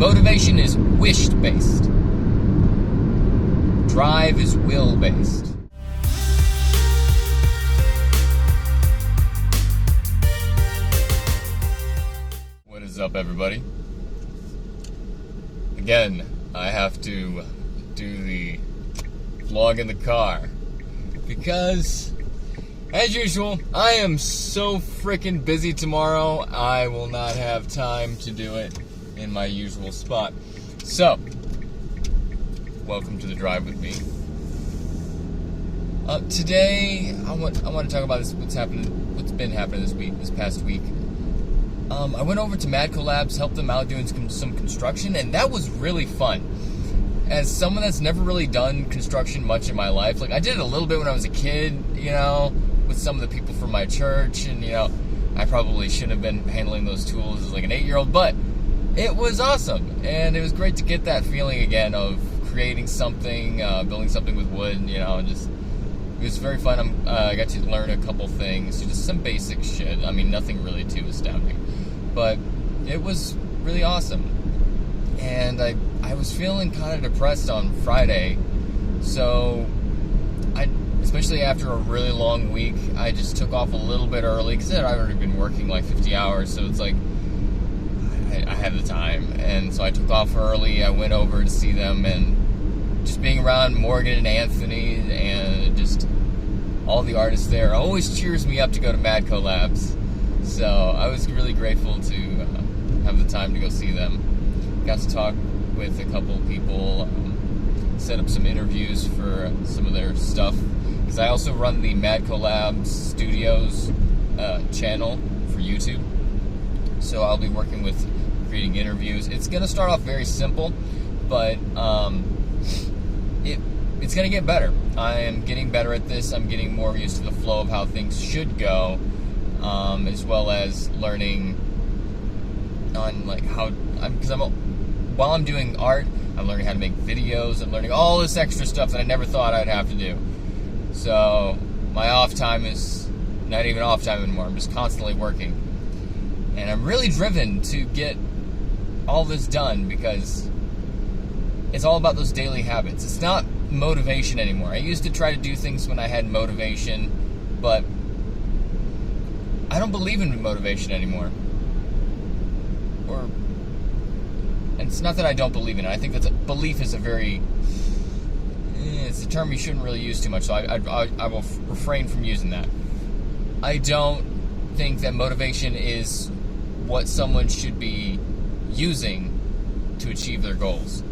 Motivation is wish-based. Drive is will-based. What is up, everybody? Again, I have to do the vlog in the car because, as usual, I am so freaking busy tomorrow, I will not have time to do it in my usual spot. So, welcome to the drive with me. Today, I want to talk about what's been happening this past week. I went over to Madco Labs, helped them out doing some construction, and that was really fun. As someone that's never really done construction much in my life, like I did it a little bit when I was a kid, with some of the people from my church, and I probably shouldn't have been handling those tools as like an 8-year-old, but it was awesome, and it was great to get that feeling again of creating something, building something with wood, and just it was very fun. I got to learn a couple things, just some basic shit. I mean, nothing really too astounding, but it was really awesome. And I was feeling kind of depressed on Friday, so especially after a really long week, I just took off a little bit early because I'd already been working like 50 hours, so it's like I had the time, and so I took off early. I went over to see them, and just being around Morgan and Anthony and just all the artists there always cheers me up to go to Madco Labs. So I was really grateful to have the time to go see them. Got to talk with a couple of people, set up some interviews for some of their stuff, because I also run the Madco Labs Studios channel for YouTube. So I'll be working with creating interviews. It's going to start off very simple, but it's going to get better. I am getting better at this. I'm getting more used to the flow of how things should go, as well as learning on like while I'm doing art, I'm learning how to make videos. I'm learning all this extra stuff that I never thought I'd have to do. So my off time is not even off time anymore. I'm just constantly working. And I'm really driven to get all this done because it's all about those daily habits. It's not motivation anymore. I used to try to do things when I had motivation, but I don't believe in motivation anymore. And it's not that I don't believe in it. I think that belief is it's a term you shouldn't really use too much, so I will refrain from using that. I don't think that motivation is what someone should be using to achieve their goals.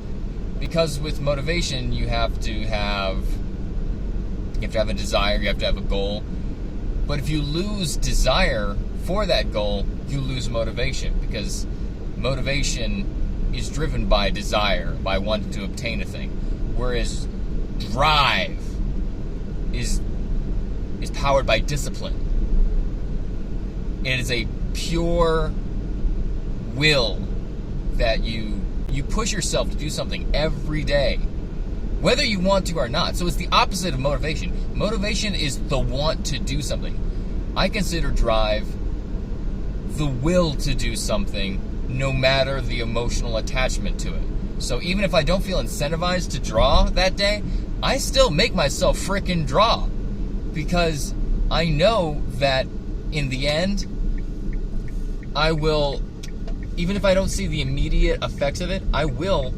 Because with motivation, you have to have a desire, you have to have a goal. But if you lose desire for that goal, you lose motivation, because motivation is driven by desire, by wanting to obtain a thing, whereas drive is powered by discipline. It is a pure will that you push yourself to do something every day, whether you want to or not. So it's the opposite of motivation. Motivation is the want to do something. I consider drive the will to do something, no matter the emotional attachment to it. So even if I don't feel incentivized to draw that day, I still make myself frickin' draw, because I know that in the end, I will, even if I don't see the immediate effects of it, I will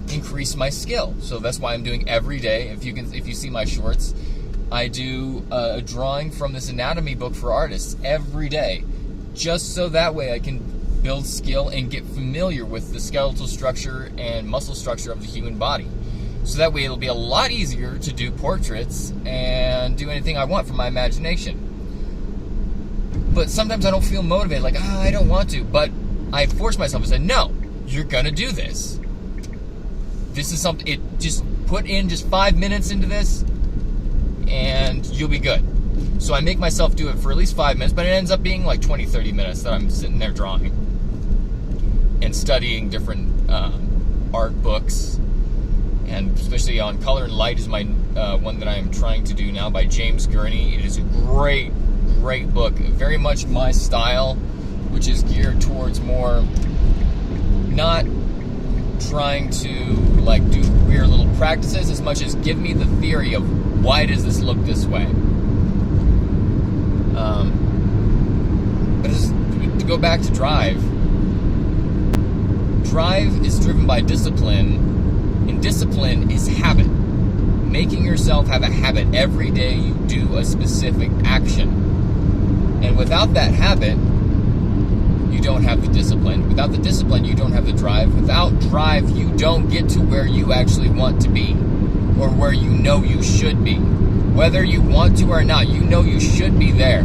increase my skill. So that's why I'm doing every day. If you see my shorts, I do a drawing from this anatomy book for artists every day, just so that way I can build skill and get familiar with the skeletal structure and muscle structure of the human body. So that way it'll be a lot easier to do portraits and do anything I want from my imagination. But sometimes I don't feel motivated, like, I don't want to, but I force myself and say, no, you're gonna do this. This is something, just put in just 5 minutes into this, and you'll be good. So I make myself do it for at least 5 minutes, but it ends up being like 20, 30 minutes that I'm sitting there drawing and studying different art books, and especially on Color and Light is my one that I am trying to do now by James Gurney. It is a great book, very much my style, which is geared towards more not trying to like do weird little practices as much as give me the theory of why does this look this way. But to go back to drive is driven by discipline, and discipline is habit. Making yourself have a habit every day you do a specific action. And without that habit, you don't have the discipline. Without the discipline, you don't have the drive. Without drive, you don't get to where you actually want to be, or where you know you should be. Whether you want to or not, you know you should be there.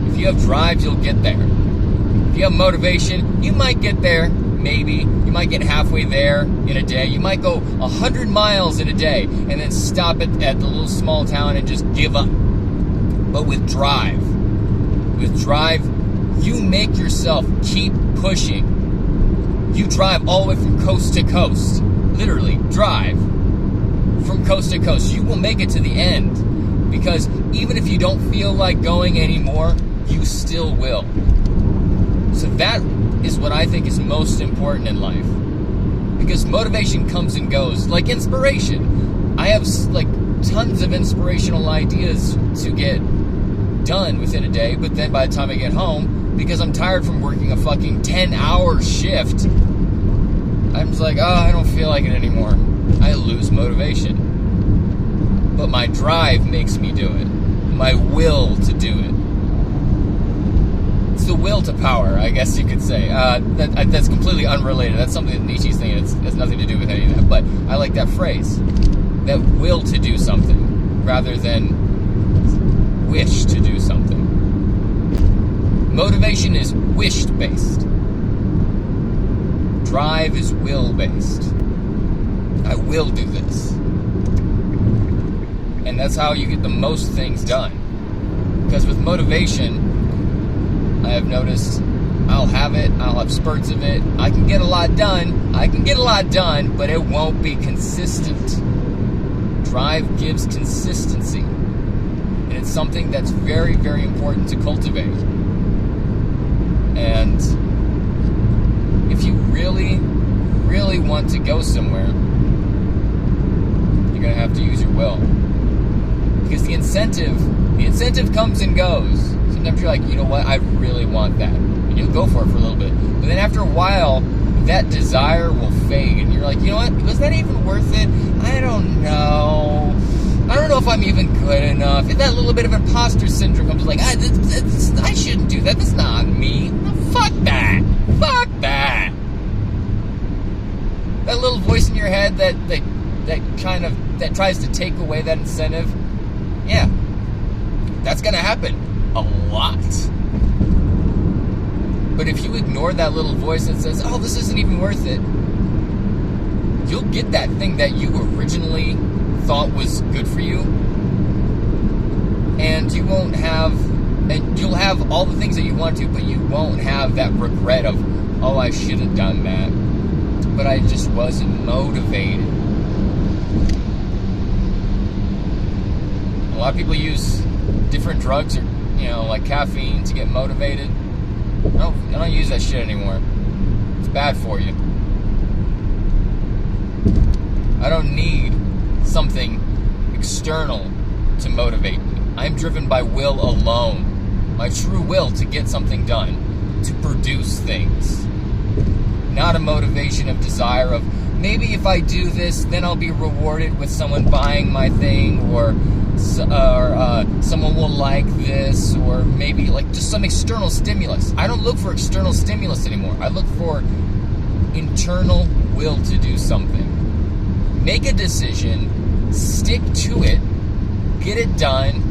If you have drive, you'll get there. If you have motivation, you might get there, maybe. You might get halfway there in a day. You might go 100 miles in a day and then stop at the little small town and just give up. But with drive, you make yourself keep pushing. You drive all the way from coast to coast. Literally, drive from coast to coast. You will make it to the end. Because even if you don't feel like going anymore, you still will. So that is what I think is most important in life. Because motivation comes and goes, like inspiration. I have like tons of inspirational ideas to get done within a day, but then by the time I get home, because I'm tired from working a fucking 10-hour shift, I'm just like, I don't feel like it anymore. I lose motivation. But my drive makes me do it. My will to do it. It's the will to power, I guess you could say. That's completely unrelated. That's something that Nietzsche's saying. It has nothing to do with any of that. But I like that phrase. That will to do something, rather than wish to do something. Motivation is wish-based. Drive is will-based. I will do this. And that's how you get the most things done. Because with motivation, I have noticed I'll have spurts of it. I can get a lot done, but it won't be consistent. Drive gives consistency. And it's something that's very, very important to cultivate. And if you really, really want to go somewhere, you're going to have to use your will. Because the incentive comes and goes. Sometimes you're like, you know what, I really want that. And you'll go for it for a little bit. But then after a while, that desire will fade. And you're like, you know what, was that even worth it? I don't know. I don't know if I'm even good enough. That little bit of imposter syndrome comes like, I shouldn't do that. That's not me. No, fuck that. Fuck that. That little voice in your head that tries to take away that incentive. Yeah, that's going to happen a lot. But if you ignore that little voice that says, oh, this isn't even worth it, you'll get that thing that you originally thought was good for you. And you'll have all the things that you want to, but you won't have that regret of, oh, I should have done that, but I just wasn't motivated. A lot of people use different drugs or, like caffeine to get motivated. I don't use that shit anymore. It's bad for you. I don't need something external to motivate me. I'm driven by will alone. My true will to get something done, to produce things. Not a motivation of desire of, maybe if I do this, then I'll be rewarded with someone buying my thing, or someone will like this, or maybe like just some external stimulus. I don't look for external stimulus anymore. I look for internal will to do something. Make a decision, stick to it, get it done,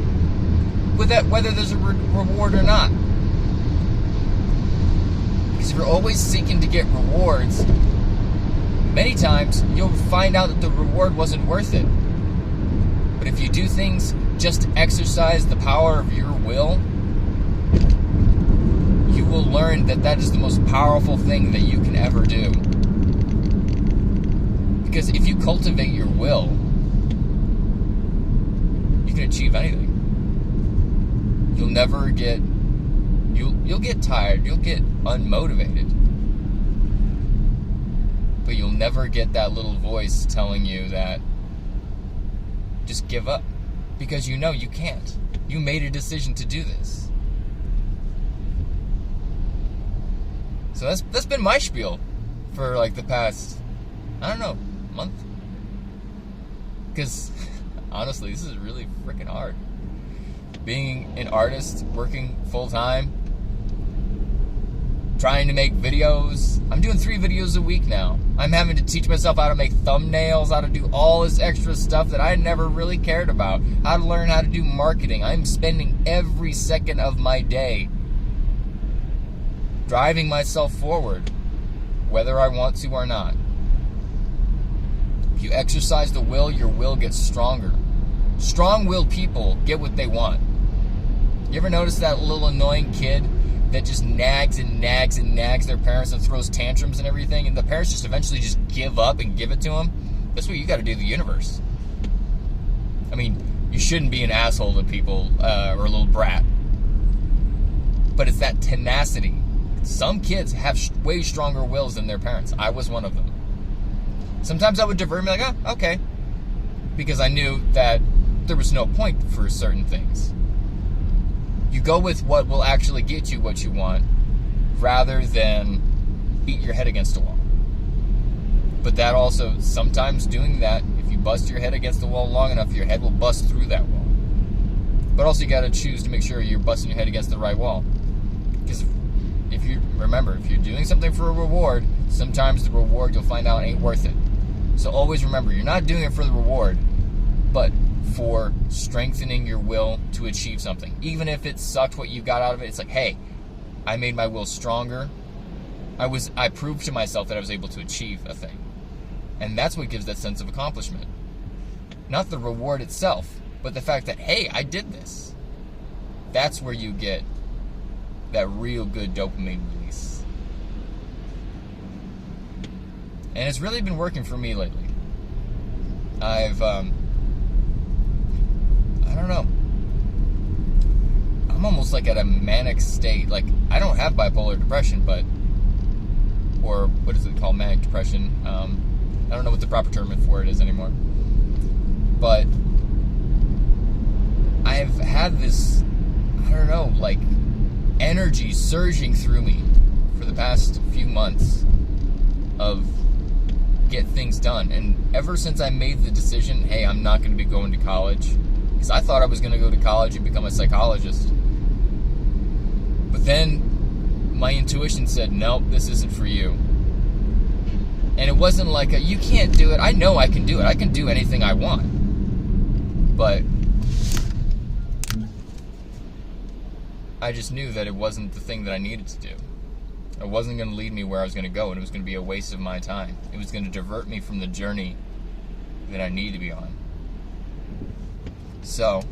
with that, whether there's a reward or not. Because if you're always seeking to get rewards, many times you'll find out that the reward wasn't worth it. But if you do things just to exercise the power of your will, you will learn that that is the most powerful thing that you can ever do. Because if you cultivate your will, you can achieve anything. You'll never get, you'll get tired, you'll get unmotivated. never get that little voice telling you that just give up, because you know you can't. You made a decision to do this. So that's been my spiel for like the past, I don't know, month. Because honestly, this is really freaking hard. Being an artist, working full time, trying to make videos. I'm doing 3 videos a week now. I'm having to teach myself how to make thumbnails, how to do all this extra stuff that I never really cared about, how to learn how to do marketing. I'm spending every second of my day driving myself forward, whether I want to or not. If you exercise the will, your will gets stronger. Strong-willed people get what they want. You ever notice that little annoying kid that just nags and nags and nags their parents and throws tantrums and everything, and the parents just eventually just give up and give it to them? That's what you got to do to the universe. I mean, you shouldn't be an asshole to people or a little brat, but it's that tenacity. Some kids have way stronger wills than their parents. I was one of them. Sometimes I would divert and be like, oh, okay, because I knew that there was no point for certain things. You go with what will actually get you what you want, rather than beat your head against a wall. But that also, sometimes doing that, if you bust your head against the wall long enough, your head will bust through that wall. But also you got to choose to make sure you're busting your head against the right wall. Because if you're doing something for a reward, sometimes the reward you'll find out ain't worth it. So always remember, you're not doing it for the reward, but for strengthening your will to achieve something. Even if it sucked what you got out of it, it's like, hey, I made my will stronger. I proved to myself that I was able to achieve a thing. And that's what gives that sense of accomplishment. Not the reward itself, but the fact that, hey, I did this. That's where you get that real good dopamine release. And it's really been working for me lately. I don't know. I'm almost like at a manic state. Like, I don't have bipolar depression, or what is it called, manic depression? I don't know what the proper term for it is anymore. But I've had this, I don't know, like, energy surging through me for the past few months of get things done. And ever since I made the decision, hey, I'm not going to be going to college, because I thought I was going to go to college and become a psychologist. But then my intuition said, nope, this isn't for you. And it wasn't like you can't do it. I know I can do it. I can do anything I want. But I just knew that it wasn't the thing that I needed to do. It wasn't going to lead me where I was going to go, and it was going to be a waste of my time. It was going to divert me from the journey that I need to be on. So,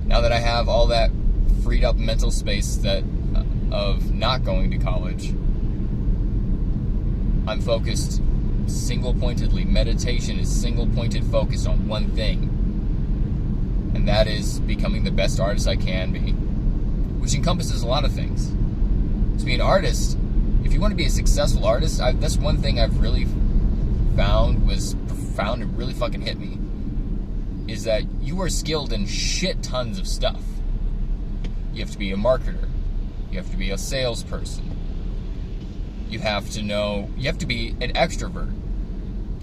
now that I have all that freed up mental space that of not going to college, I'm focused single-pointedly. Meditation is single-pointed focus on one thing, and that is becoming the best artist I can be, which encompasses a lot of things. To be an artist, if you want to be a successful artist, that's one thing I've really found was profound and really fucking hit me, is that you are skilled in shit tons of stuff. You have to be a marketer. You have to be a salesperson. You have to be an extrovert.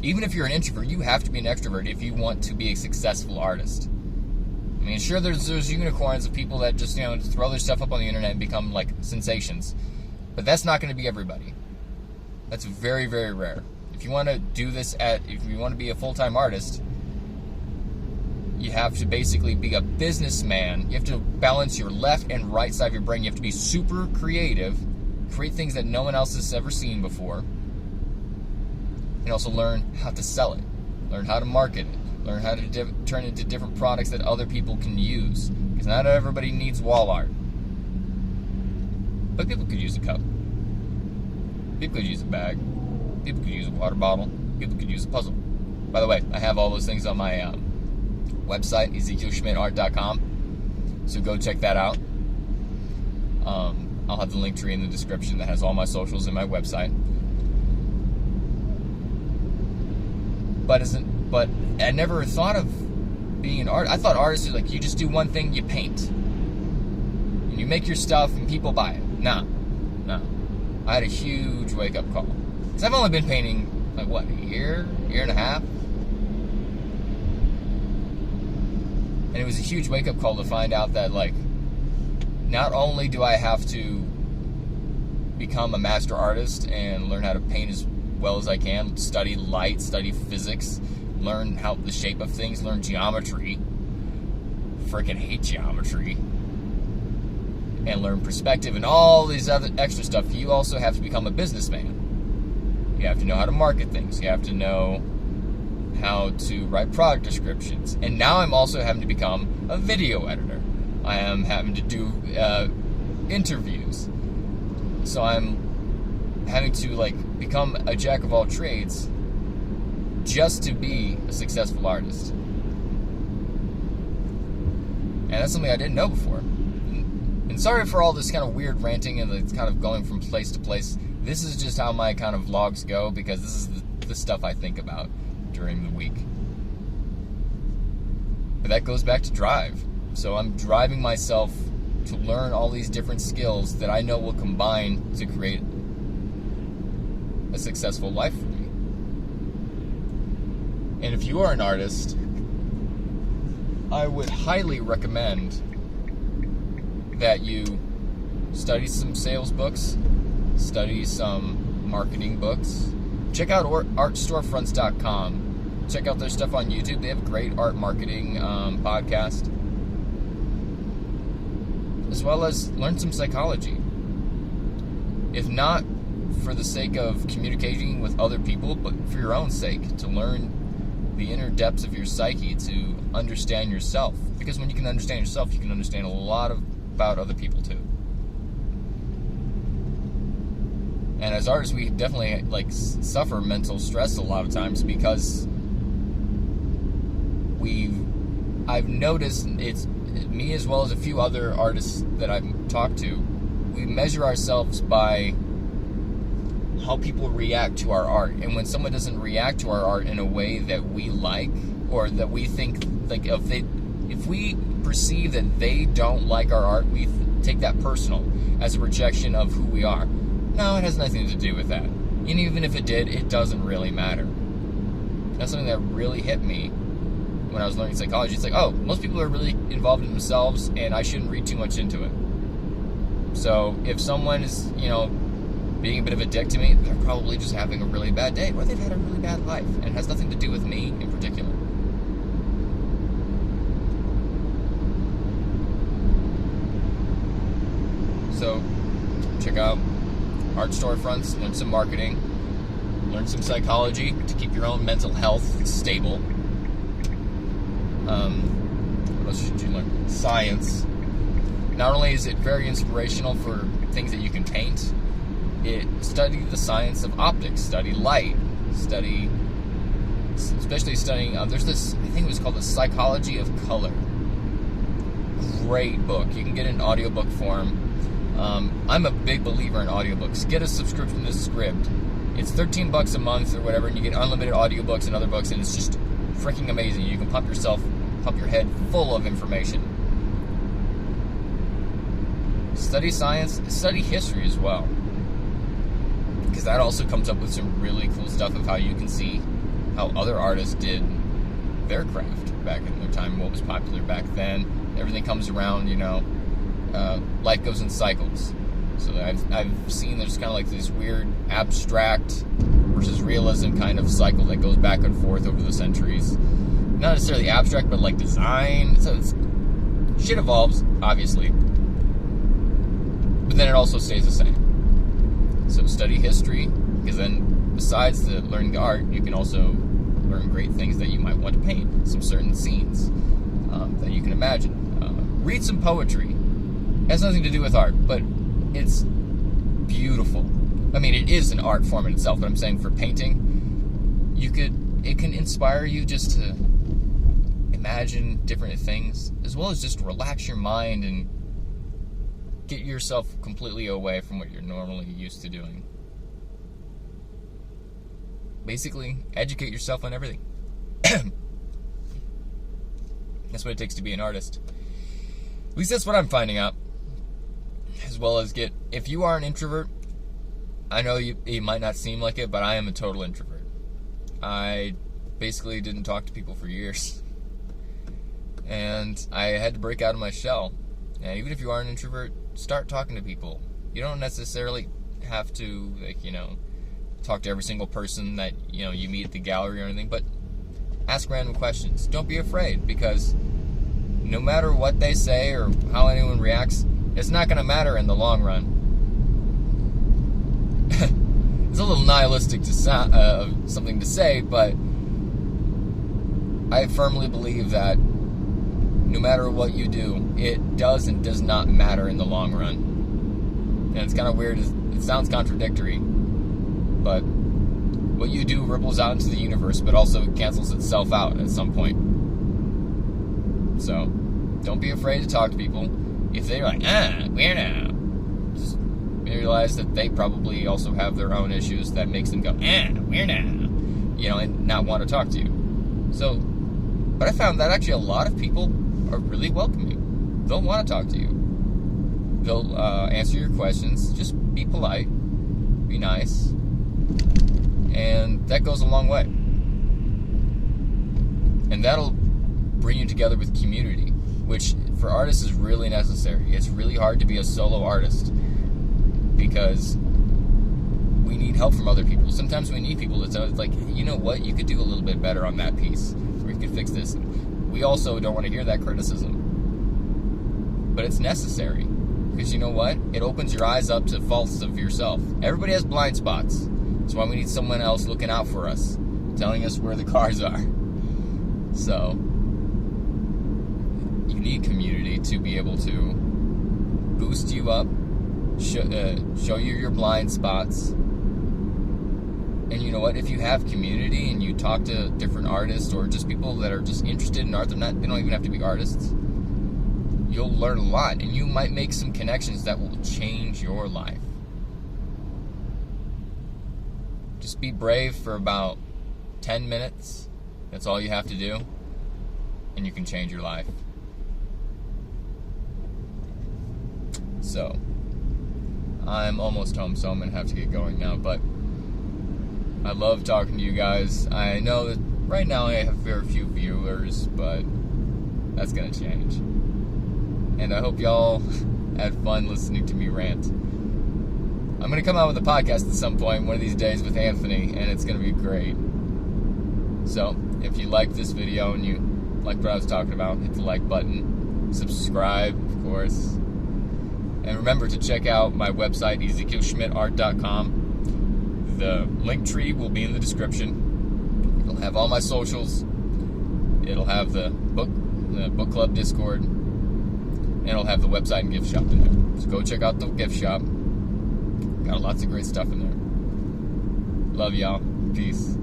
Even if you're an introvert, you have to be an extrovert if you want to be a successful artist. I mean, sure, there's unicorns of people that just, throw their stuff up on the internet and become, like, sensations. But that's not going to be everybody. That's very, very rare. If you want to do this if you want to be a full-time artist, you have to basically be a businessman. You have to balance your left and right side of your brain. You have to be super creative, create things that no one else has ever seen before, and also learn how to sell it, learn how to market it, learn how to turn it into different products that other people can use, because not everybody needs wall art. But people could use a cup. People could use a bag. People could use a water bottle. People could use a puzzle. By the way, I have all those things on my website, EzekielSchmidtArt.com. So go check that out. I'll have the link tree in the description that has all my socials and my website. But I never thought of being an artist. I thought artists are like, you just do one thing, you paint. And you make your stuff and people buy it. No. I had a huge wake-up call. Because I've only been painting, like, what, a year and a half? And it was a huge wake-up call to find out that, like, not only do I have to become a master artist and learn how to paint as well as I can, study light, study physics, learn how the shape of things, learn geometry. Freaking hate geometry. And learn perspective and all these other extra stuff. You also have to become a businessman. You have to know how to market things. You have to know how to write product descriptions. And now I'm also having to become a video editor. I am having to do interviews. So I'm having to, like, become a jack of all trades just to be a successful artist. And that's something I didn't know before. And sorry for all this kind of weird ranting and it's kind of going from place to place. This is just how my kind of vlogs go, because this is the stuff I think about during the week. But that goes back to drive. So I'm driving myself to learn all these different skills that I know will combine to create a successful life for me. And if you are an artist, I would highly recommend that you study some sales books, study some marketing books. Check out artstorefronts.com. Check out their stuff on YouTube. They have a great art marketing podcast. As well as learn some psychology. If not for the sake of communicating with other people, but for your own sake, to learn the inner depths of your psyche, to understand yourself. Because when you can understand yourself, you can understand a lot about other people too. And as artists, we definitely suffer mental stress a lot of times because I've noticed, it's me as well as a few other artists that I've talked to, we measure ourselves by how people react to our art. And when someone doesn't react to our art in a way that we like, or that we think, like, if we perceive that they don't like our art, we take that personal as a rejection of who we are. No, it has nothing to do with that. And even if it did, it doesn't really matter. That's something that really hit me when I was learning psychology. It's like, oh, most people are really involved in themselves, and I shouldn't read too much into it. So if someone is, being a bit of a dick to me, they're probably just having a really bad day, or they've had a really bad life, and it has nothing to do with me in particular. So check out Art Storefronts, learn some marketing, learn some psychology to keep your own mental health stable. What else should you learn? Science. Not only is it very inspirational for things that you can paint, study the science of optics, study light, especially studying, there's this, I think it was called The Psychology of Color. Great book. You can get it in audiobook form. I'm a big believer in audiobooks. Get a subscription to Scribd. It's $13 a month or whatever, and you get unlimited audiobooks and other books, and it's just freaking amazing. You can pump your head full of information. Study science, study history as well. Because that also comes up with some really cool stuff of how you can see how other artists did their craft back in their time, what was popular back then. Everything comes around, life goes in cycles. So I've seen there's kind of like this weird abstract versus realism kind of cycle that goes back and forth over the centuries. Not necessarily abstract, but like design. So shit evolves, obviously. But then it also stays the same. So study history, because then besides learning the art, you can also learn great things that you might want to paint, some certain scenes that you can imagine. Read some poetry. It has nothing to do with art, but it's beautiful. I mean, it is an art form in itself, but I'm saying for painting, it can inspire you just to imagine different things, as well as just relax your mind and get yourself completely away from what you're normally used to doing. Basically, educate yourself on everything. That's what it takes to be an artist. At least that's what I'm finding out. As well as if you are an introvert, I know it might not seem like it, but I am a total introvert. I basically didn't talk to people for years. And I had to break out of my shell. And even if you are an introvert, start talking to people. You don't necessarily have to, talk to every single person that, you meet at the gallery or anything, but ask random questions. Don't be afraid, because no matter what they say or how anyone reacts, it's not going to matter in the long run. It's a little nihilistic something to say, but I firmly believe that no matter what you do, it does and does not matter in the long run. And it's kind of weird. It sounds contradictory, but what you do ripples out into the universe, but also cancels itself out at some point. So, don't be afraid to talk to people. If they're like, weirdo, just realize that they probably also have their own issues that makes them go, weirdo, and not want to talk to you. So, but I found that actually a lot of people are really welcoming. They'll want to talk to you. They'll answer your questions. Just be polite, be nice, and that goes a long way. And that'll bring you together with community, which for artists is really necessary. It's really hard to be a solo artist because we need help from other people. Sometimes we need people that's like, you know what, you could do a little bit better on that piece, or you could fix this. We also don't want to hear that criticism, but it's necessary, because you know what? It opens your eyes up to faults of yourself. Everybody has blind spots. That's why we need someone else looking out for us, telling us where the cars are. So, you need community to be able to boost you up, show you your blind spots. And you know what? If you have community and you talk to different artists or just people that are just interested in art, they don't even have to be artists, you'll learn a lot, and you might make some connections that will change your life. Just be brave for about 10 minutes. That's all you have to do, and you can change your life. So, I'm almost home, so I'm going to have to get going now, but I love talking to you guys. I know that right now I have very few viewers, but that's going to change. And I hope y'all had fun listening to me rant. I'm going to come out with a podcast at some point, one of these days, with Anthony, and it's going to be great. So, if you liked this video and you liked what I was talking about, hit the like button. Subscribe, of course. And remember to check out my website, EzekielSchmidtArt.com. The link tree will be in the description. It'll have all my socials. It'll have the book club Discord. And it'll have the website and gift shop in there. So go check out the gift shop. Got lots of great stuff in there. Love y'all. Peace.